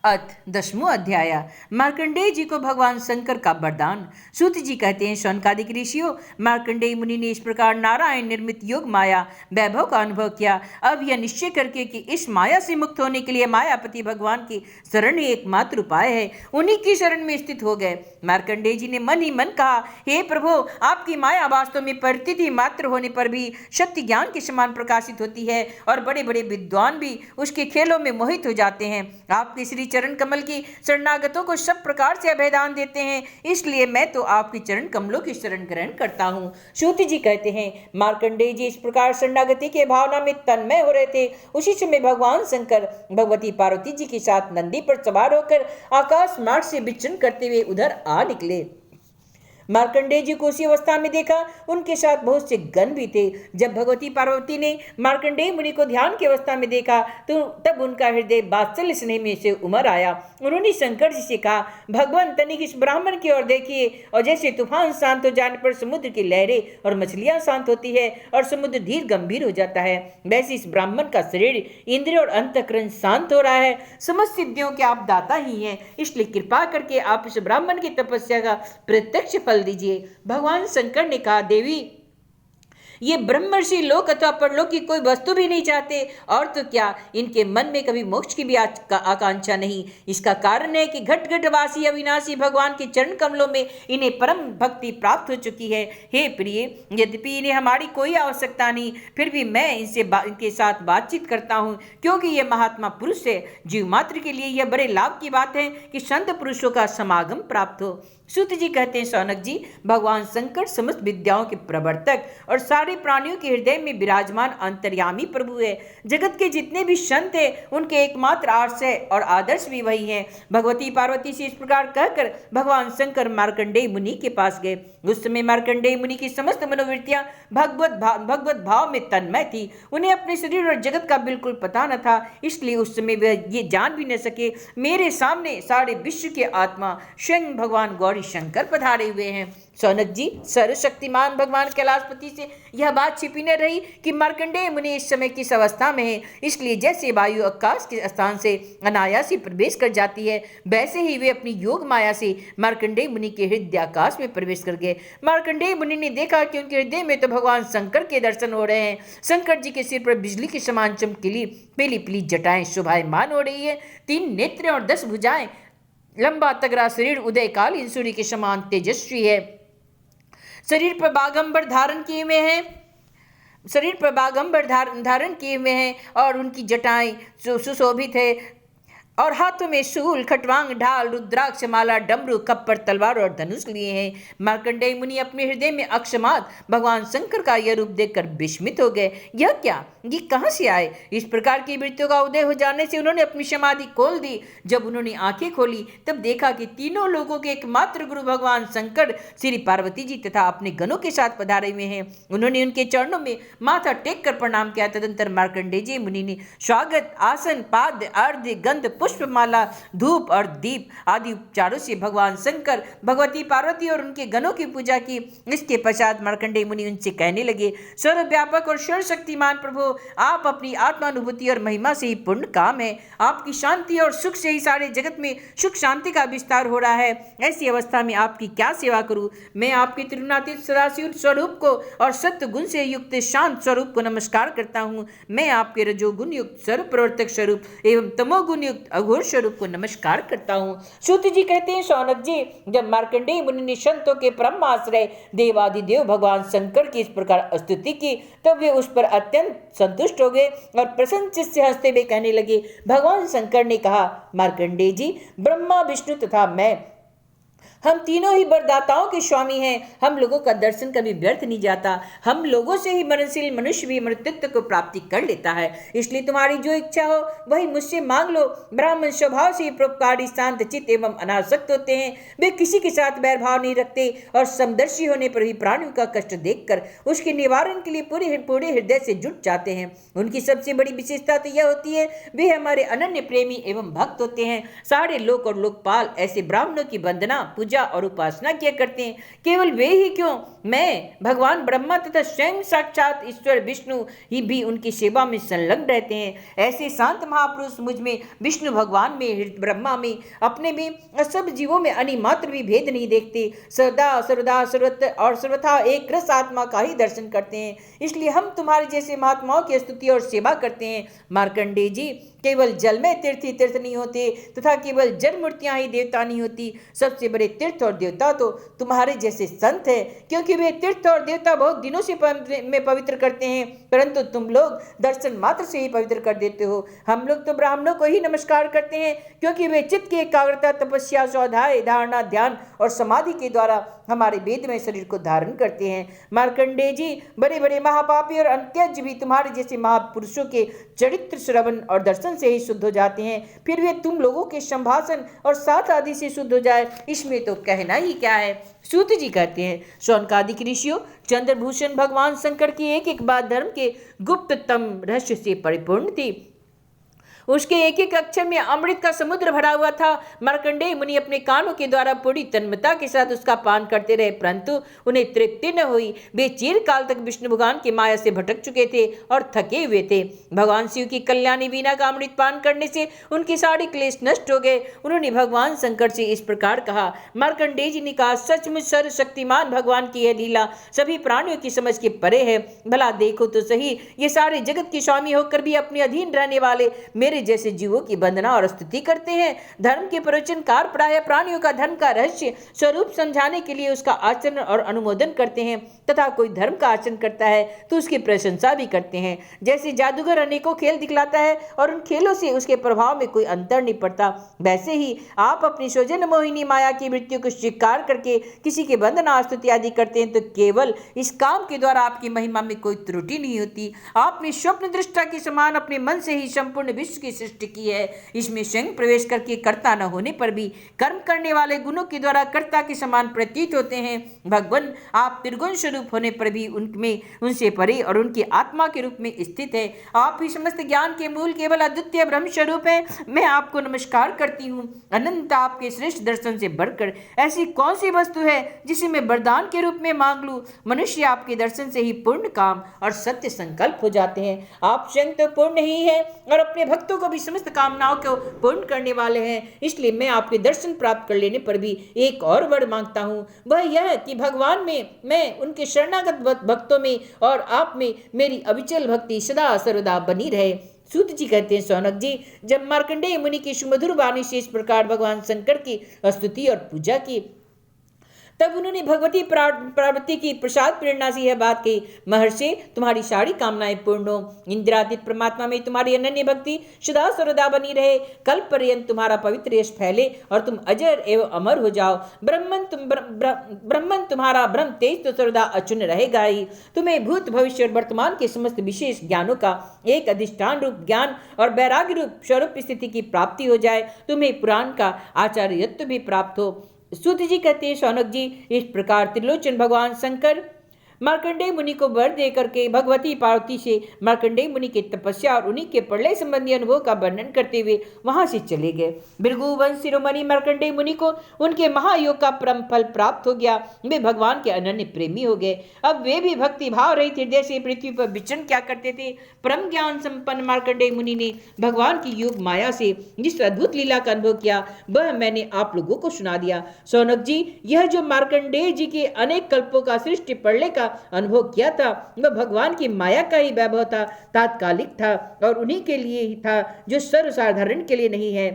अथ 10वां अध्याय। मार्कंडेय जी को भगवान शंकर का वरदान। सूत जी कहते हैं, शौनकादिक ऋषियों, मार्कंडेय मुनि ने इस प्रकार नारायण निर्मित योग माया वैभव का अनुभव किया। अब यह निश्चय करके कि इस माया से मुक्त होने के लिए मायापति भगवान की शरण ही एकमात्र उपाय है, उन्हीं की शरण में स्थित हो गए। मार्कंडेय जी ने मन ही मन कहा, हे प्रभु, आपकी माया वास्तव में परिस्थिति मात्र होने पर भी शक्ति ज्ञान के समान प्रकाशित होती है और बड़े बड़े विद्वान भी उसके खेलों में मोहित हो जाते हैं। आपके श्री चरण कमल की शरणागतों को सब प्रकार से अभयदान देते हैं, इसलिए मैं तो आपकी चरण कमलों की शरण ग्रहण करता हूँ। सूत जी कहते हैं, मार्कंडेय जी इस प्रकार शरणागति के भावना में तन्मय हो रहे थे। उसी समय भगवान शंकर भगवती पार्वती जी के साथ नंदी पर सवार होकर आकाश मार्ग से विचरण करते हुए उधर आ निकले। मार्कंडेय जी को उसी अवस्था में देखा, उनके साथ बहुत से गण भी थे। जब भगवती पार्वती ने मार्कंडेय मुनि को ध्यान की अवस्था में देखा तो तब उनका हृदय वात्सल्य स्नेह में से उमड़ आया। उन्होंने शंकर जी से कहा, भगवान तनिक इस ब्राह्मण की ओर देखिए, और जैसे तूफान शांत हो जाने पर समुद्र की लहरें और मछलियां शांत होती है और समुद्र धीर गंभीर हो जाता है, वैसे इस ब्राह्मण का शरीर, इंद्रिय और अंतःकरण शांत हो रहा है। समस्त सिद्धियों के आप दाता ही हैं, इसलिए कृपा करके आप इस ब्राह्मण की तपस्या का प्रत्यक्ष फल दीजिए। भगवान शंकर ने कहा, देवी, ये ब्रह्मर्षि लोक अथवा परलोक की कोई वस्तु भी नहीं चाहते, और तो क्या, इनके मन में कभी मोक्ष की भी आकांक्षा नहीं। इसका कारण है कि घट घट वासी अविनाशी भगवान के चरण कमलों में इन्हें परम भक्ति प्राप्त हो चुकी है। हे प्रिय, यद्यपि इन्हें हमारी कोई आवश्यकता नहीं, फिर भी मैं इनके साथ बातचीत करता हूँ, क्योंकि ये महात्मा पुरुष है। जीव मात्र के लिए यह बड़े लाभ की बात है कि संत पुरुषों का समागम प्राप्त हो। सूत जी कहते हैं, शौनक जी, भगवान शंकर समस्त विद्याओं के प्रवर्तक और सारे प्राणियों के हृदय में विराजमान अंतर्यामी प्रभु है। जगत के जितने भी संत हैं, उनके एकमात्र आश्रय और आदर्श भी वही हैं। भगवती पार्वती से इस प्रकार कहकर भगवान शंकर मार्कंडेय मुनि के पास गए। उस समय मार्कंडेय मुनि की समस्त मनोवृत्तियां भगवत भाव में तन्मय थी। उन्हें अपने शरीर और जगत का बिल्कुल पता न था, इसलिए उस समय वे ये जान भी न सके मेरे सामने सारे विश्व के आत्मा स्वयं भगवान गौरी शंकर पधारे हुए हैं। शौनक जी, सर्वशक्तिमान भगवान कैलाशपति से यह बात छिपी न रही कि मार्कंडेय मुनि इस समय किस अवस्था में है, इसलिए जैसे वायु आकाश के स्थान से अनायास ही प्रवेश कर जाती है, वैसे ही वे अपनी योग माया से मार्कंडेय मुनि के हृदयाकाश में प्रवेश कर गए। मार्कंडेय मुनि ने देखा कि उनके हृदय में तो भगवान शंकर के दर्शन हो रहे हैं। शंकर जी के सिर पर बिजली के समान चमकीली पीली पीली जटाएं शोभायमान हो रही है। 3 नेत्र और 10 भुजाएं, लंबा तगड़ा शरीर उदयकालीन सूर्य के समान तेजस्वी है। शरीर पर बागंबर धारण किए हुए हैं और उनकी जटाएं सुशोभित है, और हाथों में शूल, खटवांग, ढाल, रुद्राक्ष माला, डमरू, कप्पर, तलवार और धनुष लिए हैं। मार्कंडेय मुनि अपने हृदय में अकस्मात भगवान शंकर का यह रूप देखकर विस्मित हो गए। यह क्या, ये कहाँ से आए? इस प्रकार की वृत्तियों का उदय हो जाने से उन्होंने अपनी समाधि खोल दी। जब उन्होंने आंखें खोली तब देखा कि तीनों लोगों के एकमात्र गुरु भगवान शंकर श्री पार्वती जी तथा अपने गणों के साथ पधारे हुए हैं। उन्होंने उनके चरणों में माथा टेक कर प्रणाम किया। तदंतर मार्कंडेय जी मुनि ने स्वागत, आसन, पाद्य, अर्घ्य, गंध, पुष्पमाला, धूप और दीप आदि उपचारों से भगवान शंकर, भगवती पार्वती और उनके गणों की पूजा की। इसके पश्चात मार्कंडेय मुनि उनसे कहने लगे, सर्वव्यापक और सर्वशक्तिमान प्रभु, आप अपनी आत्मानुभूति और महिमा से ही पूर्ण काम है। आपकी शांति और सुख से ही सारे जगत में सुख शांति का विस्तार हो रहा है। ऐसी अवस्था में आपकी क्या सेवा करूं? मैं आपके त्रिगुणातीत सदाशिव स्वरूप को और सत्य गुण से युक्त शांत स्वरूप को नमस्कार करता हूं। मैं आपके रजोगुण युक्त सर्व प्रवर्तक स्वरूप एवं तमोगुण युक्त अघोर स्वरूप को नमस्कार करता हूँ। सूत जी कहते हैं, शौनक जी, जब मार्कंडेय मुनि ने संतों के परम आश्रय देवादिदेव भगवान शंकर की इस प्रकार स्तुति की, तब वे उस पर अत्यंत संतुष्ट हो गए और प्रसन्न चित्त से हंसते हुए कहने लगे। भगवान शंकर ने कहा, मार्कंडेय जी, ब्रह्मा, विष्णु तथा मैं, हम तीनों ही वरदाताओं के स्वामी हैं। हम लोगों का दर्शन कभी व्यर्थ नहीं जाता। हम लोगों से ही मरणशील मनुष्य भी अमृतत्व को प्राप्ति कर लेता है। इसलिए तुम्हारी जो इच्छा हो वही मुझसे मांग लो। ब्राह्मण स्वभाव से परोपकारी, शांत चित्त एवं अनासक्त होते हैं। वे किसी के साथ बैरभाव नहीं रखते और समदर्शी होने पर भी प्राणियों का कष्ट देखकर उसके निवारण के लिए पूरे हृदय से जुट जाते हैं। उनकी सबसे बड़ी विशेषता तो यह होती है, वे हमारे अनन्य प्रेमी एवं भक्त होते हैं। सारे लोक और लोकपाल ऐसे ब्राह्मणों की वंदना पूजा और उपासना किया करते हैं। केवल वे ही क्यों, मैं, भगवान ब्रह्मा तथा स्वयं साक्षात ईश्वर विष्णु ही भी उनकी सेवा में संलग्न रहते हैं। ऐसे शांत महापुरुष मुझ में, विष्णु भगवान में, ब्रह्मा में, अपने में और सब जीवों में अनिमात्र भी भेद नहीं देखते। सदा सर्वदा सर्वत्र और सर्वथा एक रस आत्मा का ही दर्शन करते हैं। इसलिए हम तुम्हारे जैसे महात्माओं की स्तुति और सेवा करते हैं। मार्कंडेय जी, केवल जल में तीर्थ ही तीर्थ नहीं होते तथा केवल जड़ मूर्तियां ही देवता नहीं होती। सबसे बड़े तीर्थ और देवता तो तुम्हारे जैसे संत हैं, क्योंकि वे तीर्थ और देवता बहुत दिनों से में पवित्र करते हैं, परंतु तुम लोग दर्शन मात्र से ही पवित्र कर देते हो। हम लोग तो ब्राह्मणों को ही नमस्कार करते हैं, क्योंकि वे चित्त की एकाग्रता, तपस्या, स्वाध्याय, धारणा, ध्यान और समाधि के द्वारा हमारे वेद में शरीर को धारण करते हैं। मार्कंडेय जी, बड़े बड़े महापापी और अंत्यज भी तुम्हारे जैसे महापुरुषों के चरित्र श्रवण और दर्शन से ही शुद्ध हो जाते हैं। फिर वे तुम लोगों के संभाषण और साथ आदि से शुद्ध हो जाए, इसमें तो कहना ही क्या है। सूत जी कहते हैं, शौनकादिक ऋषियों, चंद्रभूषण भगवान शंकर की एक एक बात धर्म के गुप्ततम रहस्य से परिपूर्ण थी। उसके एक एक अक्षर में अमृत का समुद्र भरा हुआ था। मार्कंडेय मुनि अपने कानों के द्वारा पूरी तन्मयता के साथ उसका पान करते रहे, परंतु उन्हें तृप्ति न हुई। वे चिरकाल तक विष्णु भगवान की माया से भटक चुके थे और थके हुए थे। भगवान शिव की कल्याणी वीणा का अमृत पान करने से उनके सारे क्लेश नष्ट हो गए। उन्होंने भगवान शंकर से इस प्रकार कहा। मार्कंडेय जी ने कहा, सचमुच सर्वशक्तिमान भगवान की यह लीला सभी प्राणियों की समझ के परे है। भला देखो तो सही, ये सारे जगत के स्वामी होकर भी अपने अधीन रहने वाले मेरे जैसे जीवों की वंदना और स्तुति करते हैं। धर्म के प्रवचनकार प्राय प्राणियों का धर्म का रहस्य स्वरूप समझाने के लिए उसका आचरण और अनुमोदन करते हैं, तथा कोई धर्म का आचरण करता है तो उसकी प्रशंसा भी करते हैं। जैसे जादूगर अनेकों खेल दिखलाता है और उन खेलों से उसके प्रभाव में कोई अंतर नहीं पड़ता, वैसे ही आप अपनी सौजन्य मोहिनी माया की वृत्तियों को स्वीकार करके किसी के वंदना स्तुति आदि करते हैं, तो केवल इस काम के द्वारा आपकी महिमा में कोई त्रुटि नहीं होती। आपने स्वप्न दृष्टा के समान अपने मन से ही संपूर्ण विश्व की सृष्टि की है। इसमें स्वयं प्रवेश करके कर्ता न होने पर भी कर्म करने वाले गुणों के द्वारा कर्ता के समान प्रतीत होते हैं। भगवान, आप त्रिगुण स्वरूप होने पर भी उनमें उनसे परे और उनकी आत्मा के रूप में स्थित है। आप ही समस्त ज्ञान के मूल केवल अद्वितीय ब्रह्म स्वरूप है। मैं आपको नमस्कार करती हूँ। अनंत आपके श्रेष्ठ दर्शन से बढ़कर ऐसी कौन सी वस्तु है जिसे मैं वरदान के रूप में मांग लूं। मनुष्य आपके दर्शन से ही पूर्ण काम और सत्य संकल्प हो जाते हैं। आप स्वयं तो पूर्ण ही है और अपने भक्तों को भी समस्त कामनाओं को पूर्ण करने वाले हैं। इसलिए मैं आपके दर्शन प्राप्त कर लेने पर भी एक और वर मांगता हूँ, वह यह कि भगवान में, मैं उनके शरणागत भक्तों में और आप में मेरी अविचल भक्ति सदा सर्वदा बनी रहे। सूत जी कहते हैं, सौनक जी, जब मार्कंडेय मुनि की सुमधुर वाणी से इस प्रकार भगवान शंकर की स्तुति और पूजा की, तब उन्होंने भगवती पार्वती की प्रसाद प्रेरणा से यह बात कही, महर्षि, तुम्हारी सारी कामनाएं पूर्ण हो। इंद्रादित्य परमात्मा में तुम्हारी अनन्य भक्ति सदा सर्वदा बनी रहे। कल्प पर्यंत तुम्हारा पवित्र यश फैले और तुम अजर एवं अमर हो जाओ। ब्रह्मन तुम्हारा ब्रह्म तेज तो सर्वदा अचून रहेगा ही। तुम्हें भूत भविष्य और वर्तमान के समस्त विशेष ज्ञानों का एक अधिष्ठान रूप ज्ञान और वैराग्य रूप स्वरूप स्थिति की प्राप्ति हो जाए। तुम्हें पुराण का आचार्यत्व भी प्राप्त हो। सूत जी कहते हैं, शौनक जी, इस प्रकार त्रिलोचन भगवान शंकर मार्कंडेय मुनि को वर दे करके भगवती पार्वती से मार्कंडेय मुनि की तपस्या और उन्हीं के प्रलय संबंधी अनुभव का वर्णन करते हुए वहां से चले गए। भृगुवंश शिरोमणि मार्कंडेय मुनि को उनके महायोग का परम फल प्राप्त हो गया। वे भगवान के अनन्य प्रेमी हो गए। अब वे भी भक्ति भाव रहित हृदय से पृथ्वी पर विचरण क्या करते थे। परम ज्ञान संपन्न मार्कंडेय मुनि ने भगवान की योग माया से जिस अद्भुत लीला का अनुभव किया, वह मैंने आप लोगों को सुना दिया। सौनक जी, यह जो मार्कंडेय जी के अनेक कल्पों का सृष्टि प्रलय का अनुभव किया था, वह भगवान की माया का ही वैभव था, तात्कालिक था और उन्हीं के लिए ही था जो सर्वसाधारण के लिए नहीं है।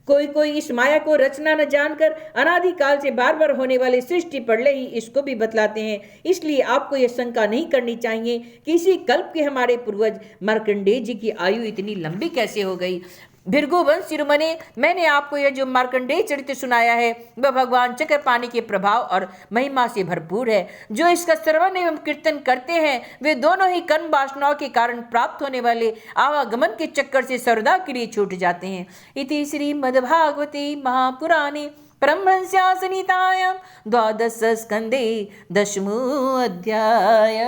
कोई इस माया को रचना न जानकर अनादिकाल से बार बार होने वाले सृष्टि प्रलय ही इसको भी बतलाते हैं। इसलिए आपको यह शंका नहीं करनी चाहिए कि इसी कल्प के हमारे पूर्वज मार्कंडेय जी की आयु इतनी लंबी कैसे हो गई। भृगुवंश शिरोमणि, मैंने आपको यह जो मार्कंडेय चरित्र सुनाया है, वह भगवान चक्रपाणि के प्रभाव और महिमा से भरपूर है। जो इसका श्रवण एवं कीर्तन करते हैं, वे दोनों ही कर्म वासनाओं के कारण प्राप्त होने वाले आवागमन के चक्कर से सर्वदा के लिए छूट जाते हैं। इति श्रीमद्भागवते महापुराणे परमहंस्यां संहितायां 12 स्कंदे 10वां अध्याय।